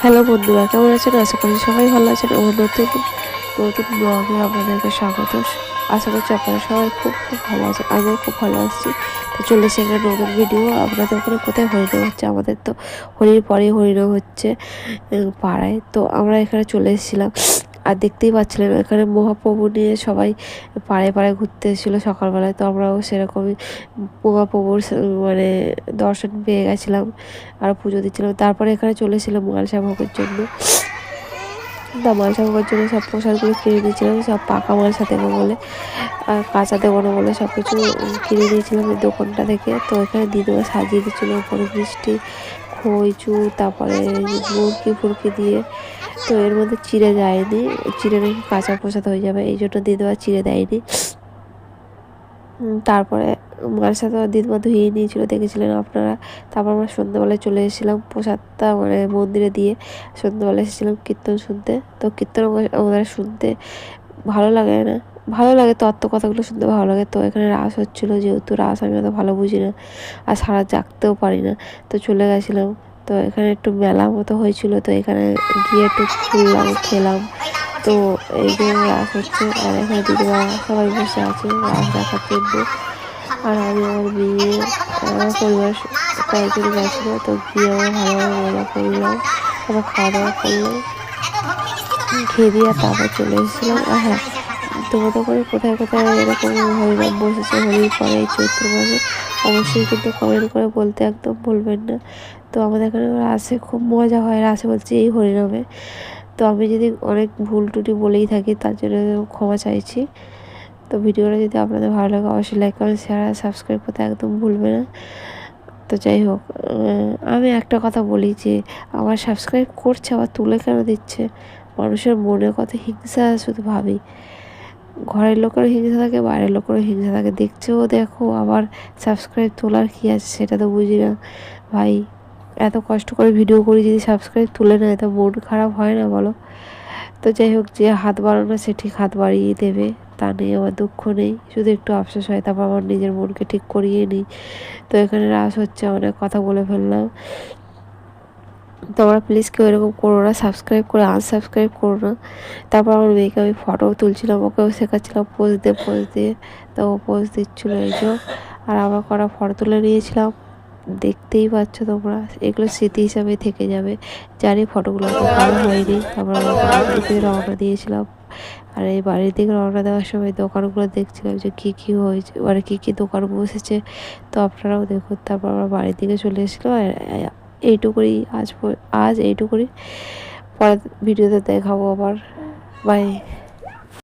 Hello বন্ধুরা, কেমন আছেন? আশা করি সবাই ভালো আছেন। আমার নতুন নতুন ব্লগে আপনাদেরকে স্বাগত। আশা করছি আপনারা সবাই খুব খুব ভালো আছেন। আমিও খুব ভালো আছি। তো চলে এসে একটা নতুন ভিডিও। আপনাদের ওখানে কোথায় হরিনাম হচ্ছে? আমাদের তো হোলির পরেই হরিনাম হচ্ছে পাড়ায়। তো আমরা এখানে চলে এসেছিলাম। আর দেখতেই পাচ্ছিলেন এখানে মহাপ্রভু নিয়ে সবাই পাড়ায় পাড়ায় ঘুরতে এসেছিলো সকালবেলায়। তো আমরাও সেরকমই মহাপ্রভুর মানে দর্শন পেয়ে গেছিলাম আর পুজো দিচ্ছিলাম। তারপরে এখানে চলে এসেছিলাম মালসা ভোগের জন্য। তা মালসা ভোগের জন্য সব প্রসাদগুলো কিনে নিয়েছিলাম, সব পাকা মালসা দেবো বলে, আর কাঁচা দেবো না বলে সব কিছু কিনে নিয়েছিলাম এই দোকানটা থেকে। তো এখানে দিদিমা সাজিয়ে দিচ্ছিলো উপরে মিষ্টি, খই, চুর, তারপরে মুরকি ফুরকি দিয়ে। তো এর মধ্যে চিড়ে যায়নি, চিড়ে নাকি কাঁচা প্রসাদ হয়ে যাবে, এই জন্য দিদিমা চিড়ে দেয়নি। তারপরে মালসা তো দিদিমা ধুয়ে নিয়েছিল, দেখেছিলেন আপনারা। তারপর আমরা সন্ধ্যেবেলায় চলে এসেছিলাম প্রসাদটা মানে মন্দিরে দিয়ে। সন্ধ্যেবেলা এসেছিলাম কীর্তন শুনতে। তো কীর্তন আমাদের শুনতে ভালো লাগে না, ভালো লাগে, তত্ত্ব কথাগুলো শুনতে ভালো লাগে। তো এখানে রাস হচ্ছিলো, যেহেতু রাস আমি অত ভালো বুঝি না আর সারা জাগতেও পারি না, তো চলে গেছিলাম। তো এখানে একটু মেলা মতো হয়েছিল, তো এখানে গিয়ে একটু ঘুরলাম, খেলাম। তো এই যে রাস হচ্ছে আর এখানে দিদিমা সবাই বসে আছে রাস দেখার জন্য। আর আমি আমার মেয়ে পরিবার কয়েকজন গেছিলো, তো গিয়ে আমরা ভালোভাবে মজা করলাম, তারপর খাওয়া দাওয়া করলাম, খেয়ে দিয়ে তারপর চলে এসেছিলাম। আর হ্যাঁ, তোমাদের করে কোথায় কোথায় এরকম হরিনাম বসেছে হোলির পরে এই চৈত্র মাসে, অবশ্যই কিন্তু কমেন্ট করে বলতে একদম ভুলবেন না। তো আমাদের এখানে রাসে খুব মজা হয়, রাসে বলছি এই হরিনামে। তো আমি যদি অনেক ভুল টুটি বলেই থাকি তার জন্য ক্ষমা চাইছি। তো ভিডিওটা যদি আপনাদের ভালো লাগে অবশ্যই লাইক কমেন্ট শেয়ার আর সাবস্ক্রাইব করতে একদম ভুলবে না। তো যাই হোক, আমি একটা কথা বলি যে আমার সাবস্ক্রাইব করছে আবার তুলে কেন দিচ্ছে? মানুষের মনে কত হিংসা শুধু ভাবি। ঘরের লোকেরও হিংসা থাকে, বাইরের লোকেরও হিংসা থাকে, দেখছেও দেখো, আবার সাবস্ক্রাইব তোলার কী আছে সেটা তো বুঝি না ভাই। এত কষ্ট করে ভিডিও করি, যদি সাবস্ক্রাইব তুলে নেয় তো মন খারাপ হয় না বলো? তো যাই হোক, যে হাত বাড়ানো সে ঠিক হাত বাড়িয়ে দেবে, তা নিয়ে আমার দুঃখ নেই, শুধু একটু আফসোস হয়। তারপর আমার নিজের মনকে ঠিক করিয়ে নিই। তো এখানে রাস হচ্ছে, অনেক কথা বলে ফেললাম। তোমরা প্লিজ কেউ এরকম করো না, সাবস্ক্রাইব করে আনসাবস্ক্রাইব করো না। তারপর আমার মেয়েকে আমি ফটোও তুলছিলাম, ওকেও শেখাচ্ছিলাম পোজ দিয়ে। তো ও পোজ দিচ্ছিলো এই যে। আর আমরা কটা ফটো তুলে নিয়েছিলাম, দেখতেই পাচ্ছ তোমরা। এগুলো স্মৃতি হিসাবে থেকে যাবে। জানি ফটোগুলো অত ভালো হয়নি। তারপর আমরা বাড়ি থেকে রওনা দিয়েছিলাম। আর এই বাড়ির দিকে রওনা দেওয়ার সময় দোকানগুলো দেখছিলাম যে কী কী হয়েছে, মানে কী কী দোকান বসেছে। তো আপনারাও দেখুন। তারপর আমরা বাড়ির দিকে চলে এসেছিলাম। এইটুকুই আজ এইটুকুই। পরের ভিডিওতে দেখাবো আবার। বাই।